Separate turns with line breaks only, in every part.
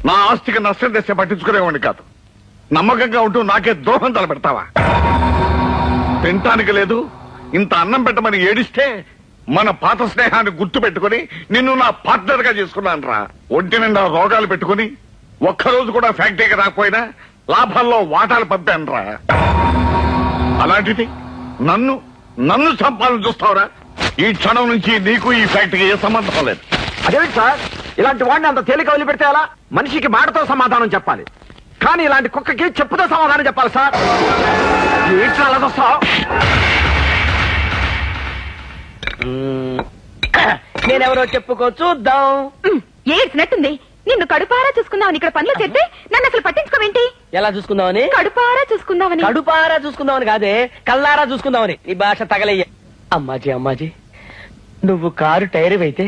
నా ఆస్తికి నష్టం తెస్తే పట్టించుకునేవాడిని కాదు. నమ్మకంగా ఉంటూ నాకే ద్రోహం తలపెడతావా? తినటానికి లేదు, ఇంత అన్నం పెట్టమని ఏడిస్తే మన పాత స్నేహాన్ని గుర్తు పెట్టుకుని నిన్ను నా పార్ట్నర్ గా చేసుకున్నాను రా. ఒంటి నిండా రోగాలు పెట్టుకుని ఒక్కరోజు కూడా ఫ్యాక్టరీకి రాకపోయినా లాభాల్లో వాటాలు పంపాను రా. అలాంటిది నన్ను నన్ను చంపాలని చూస్తావురా? ఈ క్షణం నుంచి నీకు ఈ ఫ్యాక్టరీకి ఏ సంబంధం లేదు.
అదేంటి సార్, ఇలాంటి వాడిని అంత తేలిక వదిలిపెడితే ఎలా? మనిషికి మాటతో సమాధానం చెప్పాలి, కానీ ఇలాంటి కుక్కకి చెప్పుతో సమాధానం చెప్పాలి సార్. ఏంటి అలా చూస్తావు?
నేనెవరో చెప్పుకో చూద్దాం.
ఏడ్చినట్టుంది. నిన్ను కడుపారా చూసుకుందామని ఇక్కడ పనులు చేస్తే నన్ను అసలు పట్టించుకోవేంటి?
ఎలా చూసుకుందామని?
కడుపారా చూసుకుందామని.
కడుపారా చూసుకుందామని కాదే, కల్లారా చూసుకుందామని. ఈ భాష తగలయ్య. అమ్మాజీ అమ్మాజీ, నువ్వు కారు టైర్ అయితే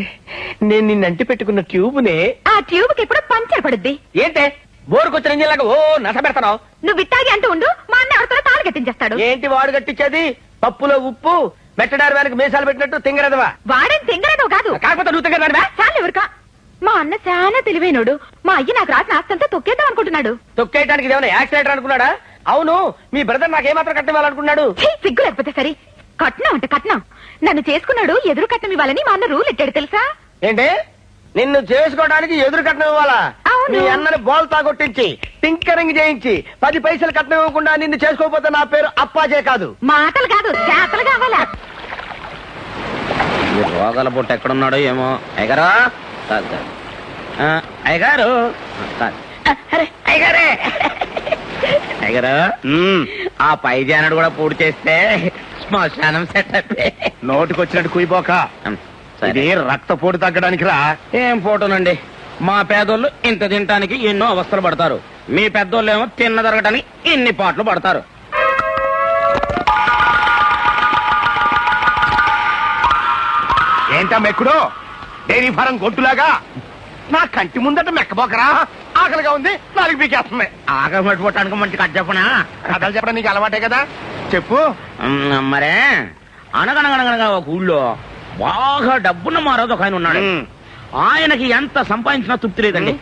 నేను నిన్నంటి పెట్టుకున్న ట్యూబ్నే.
ఆ ట్యూబ్ కి ఎప్పుడు పంచర్ పడుద్ది.
ఏంటే బోరుకొచ్చిన ఇంజిన్లాగా ఓ నస పెడతావు?
నువ్వు ఇట్టాగి అంటూ ఉండు, మా అన్న ఎవరితో తాళి కట్టించేస్తాడు.
ఏంటి వాడు కట్టించేది? పప్పులో ఉప్పు మెట్టడారి వారికి మీసాలు పెట్టినట్టు తింగరదవా?
వాడేం తింగరదో కాదు.
కాకపోతే నువ్వు తింగరదానివా?
చాలు ఎవరికా. మా అన్న చాలా తెలివైనోడు. మా అయ్య నాకు రాసిన ఆస్తంతా తొక్కేద్దాం అనుకుంటున్నాడు.
తొక్కేయడానికి ఏమైనా యాక్సిడెంట్ అనుకున్నాడా? అవును, మీ బ్రదర్ నాకేమాత్రం కట్టివ్వాలనుకున్నాడు?
సిగ్గు లేకపోతే సరే. కట్నం అంటే కట్నం. నన్ను చేసుకున్నాడు, ఎదురు కట్నం ఇవ్వాలని మా అన్న రూల్ ఎట్టాడు తెలుసా?
ఏంటి, నిన్ను చేసుకోవడానికి ఎదురు కట్నం ఇవ్వాలా?
అవును.
మీ అన్నని బోల్తా కొట్టించి టింకరింగ్ చేయించి 10 పైసలు కట్నం ఇవ్వకుండా నిన్ను చేసుకోకపోతే నా పేరు అప్పాజే కాదు.
మాటలు కాదు, చేతలు కావాలా?
రోగాల పుట్ట ఎక్కడున్నాడో ఏమో. అయ్యగారా అయ్యగారు, అయ్యగారే అయ్యగారు, ఆ పై జానడు కూడా పూర్తి చేస్తే శ్మశానం సెట్ అయిపోయి.
నోటికొచ్చినట్టు కుయిపోక. ఇది రక్తపోటు తగ్గడానికి రా.
ఏం ఫోటోనండి, మా పేదోళ్ళు ఇంత తినటానికి ఎన్నో అవస్థలు పడతారు, మీ పెద్దోళ్ళు ఏమో తిన్న జరగటానికి ఇన్ని పాటలు పడతారు.
ఏంటా మెక్కుడు? డైరీ ఫారం గొట్టులాగా నా కంటి ముందట మెక్కబోకరా. ఆకలిగా ఉంది, నాలుగు పీకేస్తుంది.
ఆకలి పట్టుకోవటానికి మంచి కథ చెప్పనా?
కథలు చెప్పడం నీకు అలవాటే కదా, చెప్పు.
మరే, అనగనగనగనగా ఒక ఊళ్ళో బాగా డబ్బున్న మారోజు ఒక ఆయన ఉన్నాడు. ఆయనకి ఎంత సంపాదించినా తృప్తి లేదండి.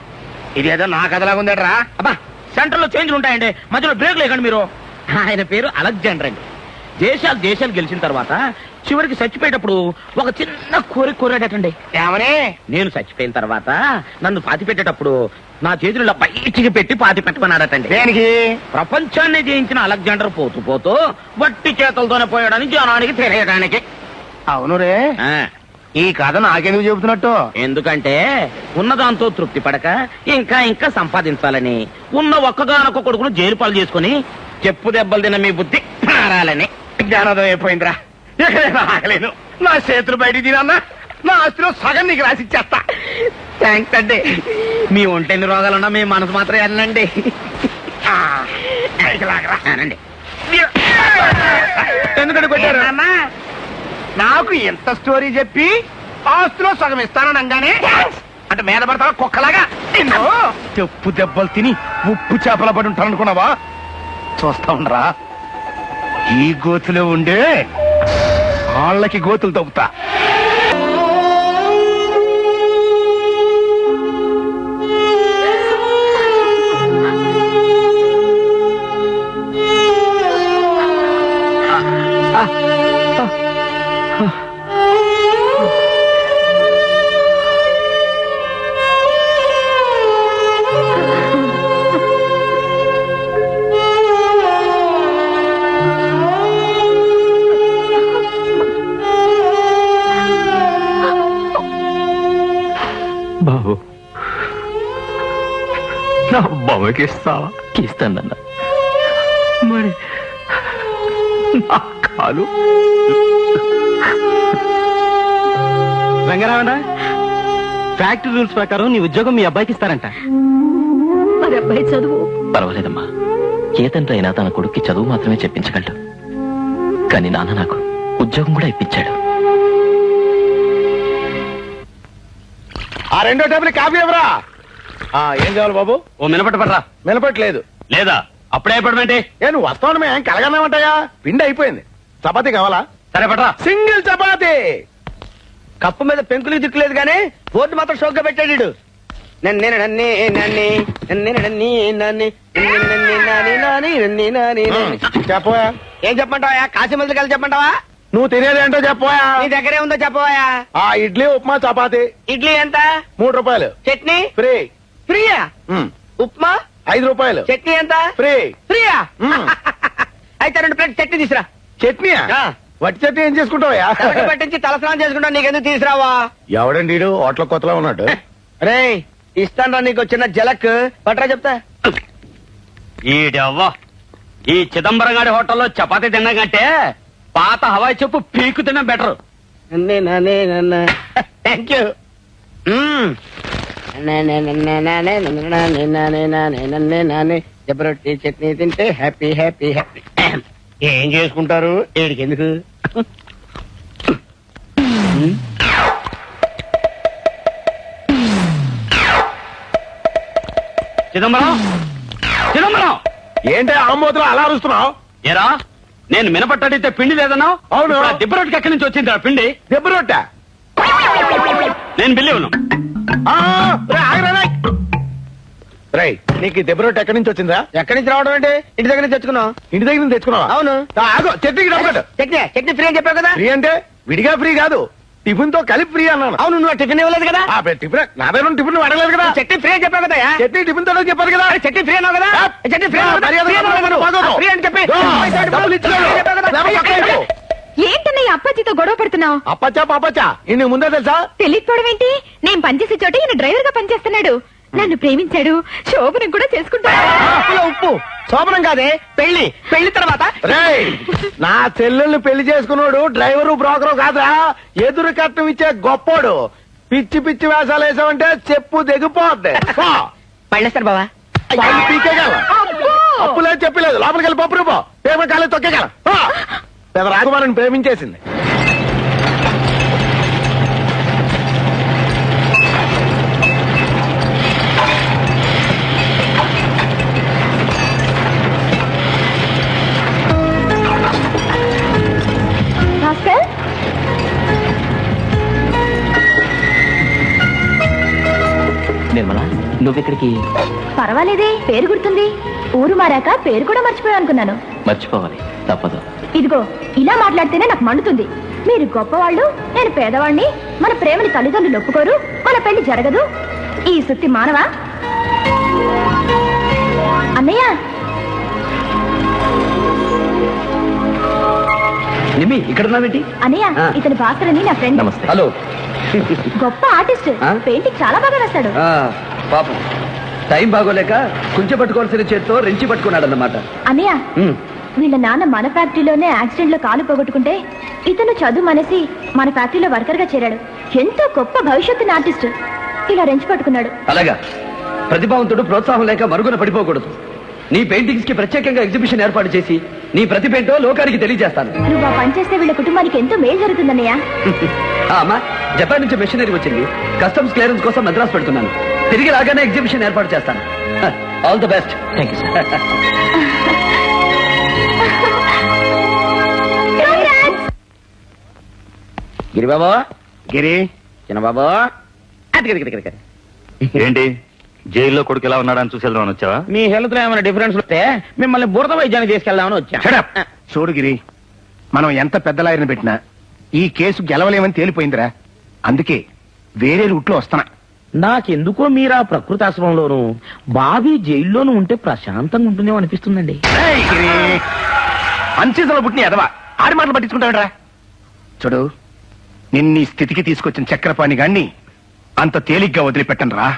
ఇదేదో నా కథలాగా ఉందట్రా.
అబ్బా, సెంటర్ లో చేంజ్లు ఉంటాయండి, మధ్యలో బ్రేక్ లేకండి మీరు. ఆయన పేరు అలెగ్జాండర్ అండి. దేశాలు గెలిచిన తర్వాత చివరికి చచ్చిపోయేటప్పుడు ఒక చిన్న కోరాడటండి.
ఏమని?
నేను చచ్చిపోయిన తర్వాత నన్ను పాతి పెట్టేటప్పుడు నా చేతుల్లో బయటికి పెట్టి పాతి పెట్టమన్నాడటండి.
దేనికి?
ప్రపంచాన్ని జయించిన అలెగ్జాండర్ పోతూ పోతూ వట్టి చేతులతోనే పోయాడని జనానికి తెలియడానికి.
అవును రే, ఈ కథ నాకెందుకు చెబుతున్నట్టు?
ఎందుకంటే ఉన్నదాంతో తృప్తి పడక ఇంకా ఇంకా సంపాదించాలని, ఉన్న ఒక్కగానొక్క కొడుకును జైలు పాలు చేసుకుని చెప్పు దెబ్బలు తిన్న మీ బుద్ధి మారాలని.
జ్ఞానోదయం అయిపోయిందిరా. ఎక్కడైనా ఆగలేను. నా చేతులు బయటికి తినన్నా నా ఆస్తిలో సగం నీకు రాసిచ్చేస్తా.
థ్యాంక్స్ అండి. మీ ఒంటెన్ని రోగాలున్నా మీ మనసు మాత్రం వెళ్ళండి. అనండి.
ఎందుకంటే కొట్టారు? నాకు ఎంత స్టోరీ చెప్పి ఆస్తిలో సగం ఇస్తాననగానే అంటే మీద పడతావా కుక్కలాగా? నిన్ను చెప్పు దెబ్బలు తిని ఉప్పు చేపల పడి ఉంటాను అనుకున్నావా? చూస్తా ఉండరా, ఈ గోతులో ఉండే వాళ్ళకి గోతులు తవ్వుతా.
బాబు, నా బొమ్మకి ఇస్తావా?
ఇస్తానన్న.
మరి నా కాలు?
రంగరావణ, ఫ్యాక్టరీ రూల్స్ ప్రకారం నీ ఉద్యోగం మీ అబ్బాయికి ఇస్తారంట.
మరి అబ్బాయి చదువు?
పర్వాలేదమ్మా, ఏ తండ్రి అయినా తన కొడుక్కి చదువు మాత్రమే చెప్పించగలడు, కానీ నాన్న నాకు ఉద్యోగం కూడా ఇప్పించాడు.
ఆ రెండో టేబుల్ కాఫీ ఎవరా? ఏం కావాలి బాబు?
ఓ మినపట్టు పడరా.
నిలబట్టలేదు
లేదా? అప్పుడే అయిపోవడమేంటి?
నువ్వు వస్తావు మేము కలగన్నామంటాయా? పిండి అయిపోయింది. చపాతీ కావాలా?
సరే పడరా.
సింగిల్ చపాతీ.
కప్పు మీద పెంకులు దిక్కులేదు గానీ బోర్డు మాత్రం షోక్గా పెట్టాడు. నన్నే నన్నే నన్నే నన్నే నన్నే నన్నే నన్నే నాని నాని నన్నే నాని నాని.
చెప్పవా
ఏం చెప్పమంటావా? కాశీ మందులు కలిసి చెప్పమంటావా?
నువ్వు తినేదేంటో చెప్పవా
నీ దగ్గరే ఉందో చెప్పవా?
ఆ ఇడ్లీ ఉప్మా చపాతి
ఇడ్లీ ఎంత?
3 రూపాయలు
చట్నీ
ఫ్రీ
ఫ్రీయా? ఉప్మా
5 రూపాయలు
చట్నీ ఎంత?
ఫ్రీ
ఫ్రీయా?
మ్మ్.
అయితే 2 ప్లేట్ చట్నీ తీసురా.
చట్నీయా
ఆ.
వట్టి చట్నీ ఏం చేసుకుంటావా
తలకి పట్టించి తలస్నానం చేసుకుంటా, నీకెందుకు తీసురావా?
ఎవడండి వీడు హోటల్ కొత్తలో ఉన్నాడు
రే ఇస్తాను నీకు చిన్న జలక్ పట్రా చెప్తా.
ఈడవ్వ ఈ చిదంబరం గారి హోటల్లో చపాతీ తినడం కంటే పాత హవాయి చెప్పు పీకు తినడం బెటర్.
Thank you. జబరొట్టి చట్నీ తింటే హ్యాపీ హ్యాపీ హ్యాపీ. ఏం చేసుకుంటారు ఏడికి ఎందుకు?
చిదంబరం చిదంబరం
ఏంటి ఆమోదలో అలా అరుస్తున్నావు
ఏరా నేను మినపట్టడితే పిండి లేదన్నా?
అవును.
దిబ్బరొట్టుకి ఎక్కడి నుంచి వచ్చింది పిండి?
దెబ్బ రొట్టె
నేను బిల్లి ఉన్నాను.
రై నీకు దెబ్బ రొట్టె ఎక్కడి నుంచి వచ్చిందా
ఎక్కడి నుంచి రావడం అంటే ఇంటి దగ్గర నుంచి తెచ్చుకున్నావు.
ఇంటి దగ్గర నుంచి తెచ్చుకున్నావా
అవును.
ఆగు చట్నీకి డబ్బు కట్టు.
చట్నీ చట్నీ ఫ్రీ అని చెప్పావు కదా.
ఫ్రీ అంటే విడిగా ఫ్రీ కాదు టిఫిన్ తో కలిపి ఫ్రీ అన్నాను
అవును నువ్వు టిఫిన్ ఇవ్వలేదు కదా.
ఆ, టిఫిన్ నా దగ్గర ఉన్న టిఫిన్ అడగలేదు కదా
చట్నీ ఫ్రీ అని చెప్పావు కదా.
చట్నీ టిఫిన్ తో చెప్పారు కదా
చట్నీ ఫ్రీ అన్నావు కదా. చట్నీ ఫ్రీ అన్నావు కదా.
మర్యాద
ఫ్రీ అన్నావు కదా.
బాగోదు.
ఫ్రీ అని చెప్పి
డబ్బులు ఇచ్చాడు.
ఏంటన్నయ్య అప్పాజీతో గొడవ పడుతున్నావు?
అప్పచ్చా పాపచ్చా ఇన్ని ముందే తెలుసా
తెలియకపోవడం ఏంటి? నేను పనిచేసే చోట ఈయన డ్రైవర్ గా పనిచేస్తున్నాడు. నన్ను ప్రేమించాడు, శోభనం కూడా చేసుకుంటాడు.
ఉప్పులో ఉప్పు శోభనం కాదే పెళ్లి. పెళ్లి తర్వాత
రేయ్ నా చెల్లెల్ని పెళ్లి చేసుకున్నాడు డ్రైవరు బ్రోకరు కాదా ఎదురు కట్నం ఇచ్చే గొప్పోడు పిచ్చి పిచ్చి వేషాలు వేసావంటే చెప్పు దిగిపోద్ది పో.
పళ్ళేస్తారు బావా.
వాళ్ళు పీకేగల అప్పులేదు చెప్పలేదు లోపలికి వెళ్ళి పప్పు రూపో పేపర్ కాలేదు తొక్కేగల పెద్ద రాకుమారిని ప్రేమించేసింది
భాస్కర్,
నిర్మల నువ్వెక్కడికి?
పర్వాలేదే, పేరు గుర్తుంది. ఊరు మారాక పేరు కూడా మర్చిపోయా అనుకున్నాను.
మర్చిపోవాలి తప్పదు.
ఇదిగో ఇలా మాట్లాడితేనే నాకు మండుతుంది. మీరు గొప్పవాళ్ళు, నేను పేదవాణ్ణి. మన ప్రేమని తల్లిదండ్రులు ఒప్పుకోరు, మన పెళ్లి జరగదు. ఈ సుత్తి మానవా? అన్నయ్య
నిమ్మి ఇక్కడ ఉన్నావేంటి
అన్నయ్య, ఇతని భాస్కర్ అని నా ఫ్రెండ్.
నమస్తే.
హలో
గొప్ప ఆర్టిస్ట్, పెయింటింగ్ చాలా బాగా వేస్తాడు.
పాపం టైం బాగోలేక కుంచె పట్టుకోవాల్సిన చేత్తో రెంచి పట్టుకున్నాడన్నమాట
అన్నయ్య, వీళ్ళ నాన్న మన ఫ్యాక్టరీలోనే యాక్సిడెంట్ లో కాలు పోగొట్టుకుంటే ఇతను చదువు మానేసి మన ఫ్యాక్టరీలో వర్కర్ గా చేరాడు. ఎంతో గొప్ప భవిష్యత్తు ఆర్టిస్ట్. ఇలా రెంచి పట్టుకున్నాడు.
అలాగా ప్రతిభావంతుడు ప్రోత్సాహం లేక మరుగున పడిపోకూడదు. నీ పెయింటింగ్స్ కి ప్రత్యేకంగా ఎగ్జిబిషన్ ఏర్పాటు చేసి నీ ప్రతిభేంటో లోకానికి తెలియజేస్తాను.
నువ్వు ఆ పని చేస్తే వీళ్ళ కుటుంబానికి ఎంతో మేలు జరుగుతుందన్నయ్య.
అమ్మా జపాన్ నుంచి మెషినరీ వచ్చింది. కస్టమ్స్ క్లియరెన్స్ కోసం మద్రాసు పెడుతున్నాను. తిరిగి రాగానే ఎగ్జిబిషన్ ఏర్పాటు చేస్తాను. All the best.
Thank you sir.
Giribabu,
Giri
Chinnababu,
ఏంటి జైల్లో కొడుకు ఎలా ఉన్నాడని చూసి వెళ్దామని వచ్చావా?
మీ హెల్త్ లో ఏమైనా డిఫరెన్స్ వస్తే మిమ్మల్ని బురద వైద్యానికి తీసుకెళ్దామని వచ్చా.
చూడు గిరి మనం ఎంత పెద్ద లాయర్ని పెట్టినా ఈ కేసు గెలవలేమని తేలిపోయిందిరా. అందుకే వేరే రూట్లో వస్తున్నా.
నాకెందుకో మీరా ప్రకృతి ఆశ్రమంలోను బాబీ జైల్లోనూ ఉంటే ప్రశాంతంగా ఉంటుందేమో అనిపిస్తుందండి.
అన్సీజన్లో పుట్టిన ఎదవా ఆడి మాటలు పట్టించుకుంటాడురా. చూడు నిన్నీ స్థితికి తీసుకొచ్చిన చక్రపాణి గాన్ని అంత తేలిగ్గా వదిలిపెట్టను రా.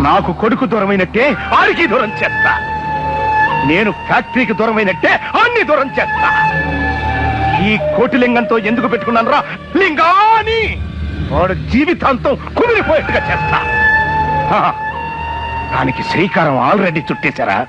నాకు కొడుకు దూరమైనట్టే ఆడికి దూరం చేస్తా. నేను ఫ్యాక్టరీకి దూరమైనట్టే అన్ని దూరం చేస్తా. ఈ కోటిలింగంతో ఎందుకు పెట్టుకున్నాను రా లింగాని వాడు జీవితాంతం కుమిలిపోయేట్టుగా చేస్తా. దానికి శ్రీకారం ఆల్రెడీ చుట్టేశారా.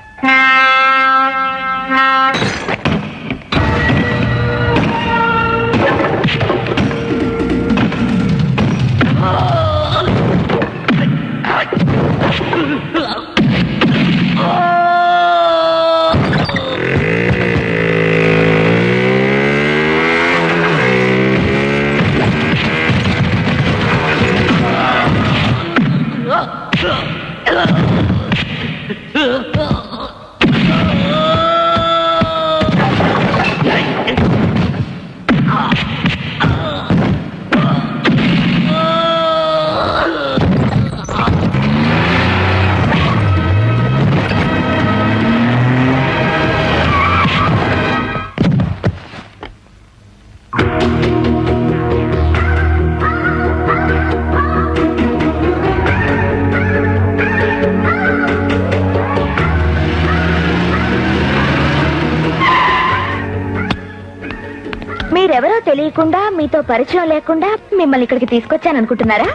మీరెవరో తెలియకుండా మీతో పరిచయం లేకుండా మిమ్మల్ని ఇక్కడికి తీసుకొచ్చాననుకుంటున్నారా?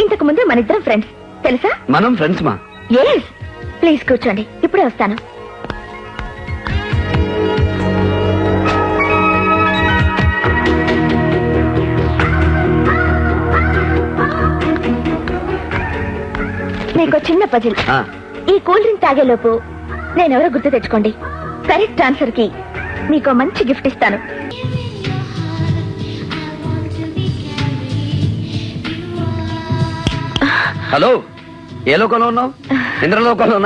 ఇంతకు ముందే మన ఇద్దరం ఫ్రెండ్స్, తెలుసా?
మనం ఫ్రెండ్స్ మా.
ఎస్, ప్లీజ్ కూర్చోండి, ఇప్పుడే వస్తాను. మీకు చిన్న పజిల్. ఈ కూల్ డ్రింక్ తాగేలోపు నేనెవరో గుర్తు తెచ్చుకోండి. కరెక్ట్ ఆన్సర్ కి మీకు మంచి గిఫ్ట్ ఇస్తాను.
హలో, ఏ లోకంలో ఉన్నావు? ఇంద్రలోకంలో